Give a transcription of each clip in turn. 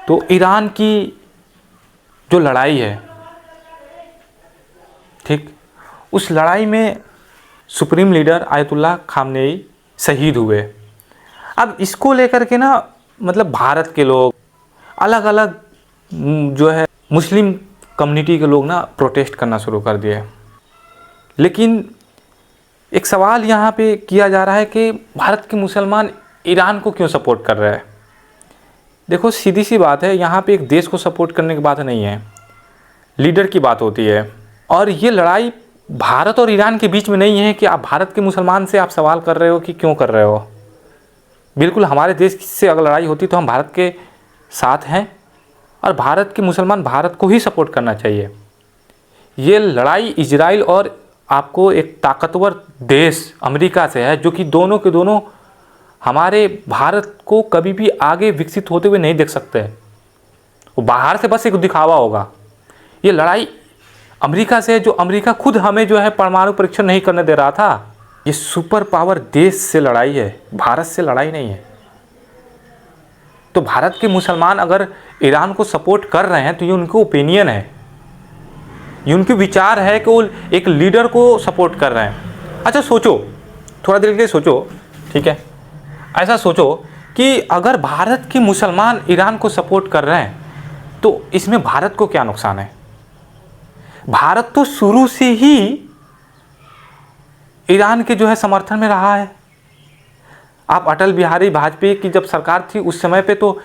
तो ईरान की जो लड़ाई है, ठीक, उस लड़ाई में सुप्रीम लीडर आयतुल्लाह खामनेई शहीद हुए। अब इसको लेकर के ना मतलब भारत के लोग, अलग अलग जो है मुस्लिम कम्युनिटी के लोग ना प्रोटेस्ट करना शुरू कर दिए। लेकिन एक सवाल यहाँ पे किया जा रहा है कि भारत के मुसलमान ईरान को क्यों सपोर्ट कर रहे हैं। देखो सीधी सी बात है, यहाँ पे एक देश को सपोर्ट करने की बात नहीं है, लीडर की बात होती है। और ये लड़ाई भारत और ईरान के बीच में नहीं है कि आप भारत के मुसलमान से आप सवाल कर रहे हो कि क्यों कर रहे हो। बिल्कुल हमारे देश से अगर लड़ाई होती तो हम भारत के साथ हैं और भारत के मुसलमान भारत को ही सपोर्ट करना चाहिए। ये लड़ाई इजराइल और आपको एक ताकतवर देश अमेरिका से है, जो कि दोनों के दोनों हमारे भारत को कभी भी आगे विकसित होते हुए नहीं देख सकते। वो बाहर से बस एक दिखावा होगा। ये लड़ाई अमेरिका से है, जो अमेरिका खुद हमें जो है परमाणु परीक्षण नहीं करने दे रहा था। ये सुपर पावर देश से लड़ाई है, भारत से लड़ाई नहीं है। तो भारत के मुसलमान अगर ईरान को सपोर्ट कर रहे हैं तो ये उनकी ओपिनियन है, ये उनके विचार है कि वो एक लीडर को सपोर्ट कर रहे हैं। अच्छा सोचो, थोड़ा देर के लिए सोचो, ठीक है, ऐसा सोचो कि अगर भारत के मुसलमान ईरान को सपोर्ट कर रहे हैं तो इसमें भारत को क्या नुकसान है। भारत तो शुरू से ही ईरान के जो है समर्थन में रहा है। आप अटल बिहारी वाजपेयी की जब सरकार थी उस समय पे तो,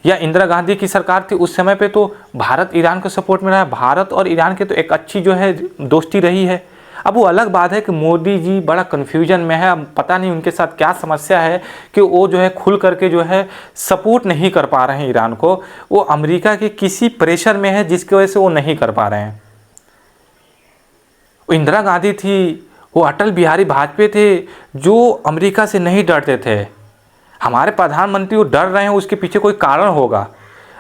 या इंदिरा गांधी की सरकार थी उस समय पे तो भारत ईरान के सपोर्ट में रहा है। भारत और ईरान के तो एक अच्छी जो है दोस्ती रही है। अब वो अलग बात है कि मोदी जी बड़ा कन्फ्यूजन में है, अब पता नहीं उनके साथ क्या समस्या है कि वो जो है खुल करके जो है सपोर्ट नहीं कर पा रहे हैं ईरान को। वो अमेरिका के किसी प्रेशर में है जिसकी वजह से वो नहीं कर पा रहे हैं। वो इंदिरा गांधी थी, वो अटल बिहारी वाजपेयी थे जो अमेरिका से नहीं डरते थे। हमारे प्रधानमंत्री वो डर रहे हैं, उसके पीछे कोई कारण होगा।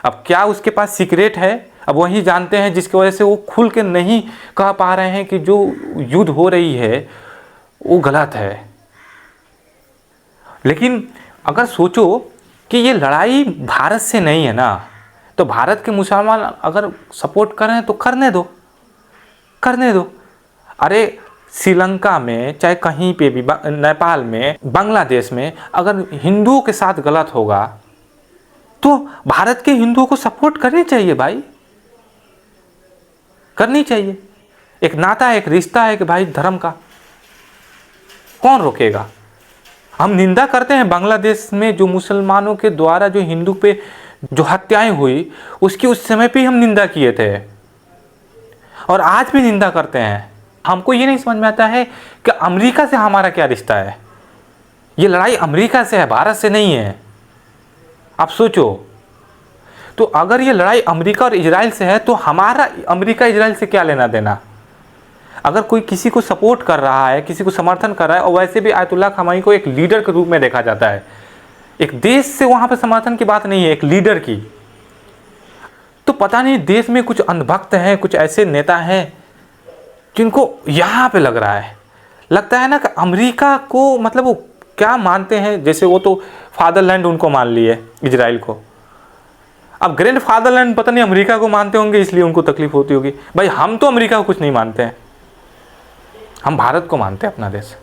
अब क्या उसके पास सीक्रेट है, अब वही जानते हैं, जिसकी वजह से वो खुल के नहीं कह पा रहे हैं कि जो युद्ध हो रही है वो गलत है। लेकिन अगर सोचो कि ये लड़ाई भारत से नहीं है ना, तो भारत के मुसलमान अगर सपोर्ट कर रहे हैं तो करने दो, करने दो। अरे श्रीलंका में, चाहे कहीं पे भी, नेपाल में, बांग्लादेश में अगर हिंदुओं के साथ गलत होगा तो भारत के हिंदुओं को सपोर्ट करनी चाहिए भाई, करनी चाहिए। एक नाता है, एक रिश्ता है कि भाई धर्म का, कौन रोकेगा। हम निंदा करते हैं बांग्लादेश में जो मुसलमानों के द्वारा जो हिंदू पे जो हत्याएं हुई उसकी उस समय पे हम निंदा किए थे और आज भी निंदा करते हैं। हमको ये नहीं समझ में आता है कि अमेरिका से हमारा क्या रिश्ता है। ये लड़ाई अमेरिका से है, भारत से नहीं है। आप सोचो, तो अगर ये लड़ाई अमेरिका और इजराइल से है तो हमारा अमेरिका इजराइल से क्या लेना देना। अगर कोई किसी को सपोर्ट कर रहा है, किसी को समर्थन कर रहा है, और वैसे भी आयतुल्लाह खामेनी को एक लीडर के रूप में देखा जाता है, एक देश से वहां पर समर्थन की बात नहीं है, एक लीडर की, तो पता नहीं देश में कुछ अंधभक्त हैं, कुछ ऐसे नेता हैं जिनको यहाँ पे लग रहा है, लगता है ना कि अमेरिका को मतलब वो क्या मानते हैं, जैसे वो तो फादरलैंड उनको मान लिए इजराइल को। अब ग्रैंड फादरलैंड पता नहीं अमेरिका को मानते होंगे, इसलिए उनको तकलीफ होती होगी। भाई हम तो अमेरिका को कुछ नहीं मानते हैं, हम भारत को मानते हैं अपना देश।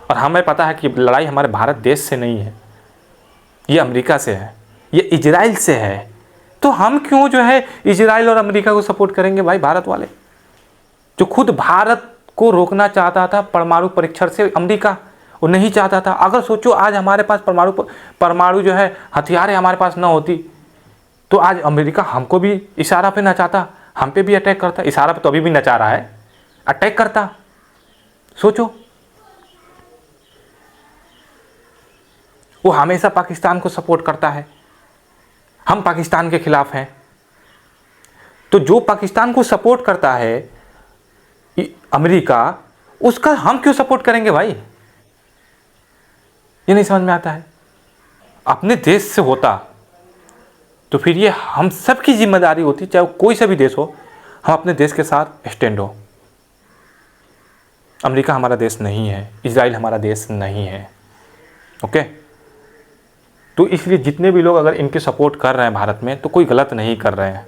और हमें पता है कि लड़ाई हमारे भारत देश से नहीं है, ये अमेरिका से है, ये इजराइल से है। तो हम क्यों जो है इजराइल और अमेरिका को सपोर्ट करेंगे भाई, भारत वाले। जो खुद भारत को रोकना चाहता था परमाणु परीक्षण से, अमेरिका वो नहीं चाहता था। अगर सोचो आज हमारे पास परमाणु जो है हथियार है, हमारे पास ना होती तो आज अमेरिका हमको भी इशारा पे नचाता, हम पे भी अटैक करता। इशारा पे तो अभी भी नचा रहा है, अटैक करता। सोचो, वो हमेशा पाकिस्तान को सपोर्ट करता है, हम पाकिस्तान के खिलाफ हैं। तो जो पाकिस्तान को सपोर्ट करता है अमेरिका, उसका हम क्यों सपोर्ट करेंगे भाई, ये नहीं समझ में आता है। अपने देश से होता तो फिर ये हम सब की जिम्मेदारी होती, चाहे वो कोई सा भी देश हो, हम अपने देश के साथ स्टैंड हो। अमेरिका हमारा देश नहीं है, इजराइल हमारा देश नहीं है, ओके। तो इसलिए जितने भी लोग अगर इनके सपोर्ट कर रहे हैं भारत में, तो कोई गलत नहीं कर रहे हैं।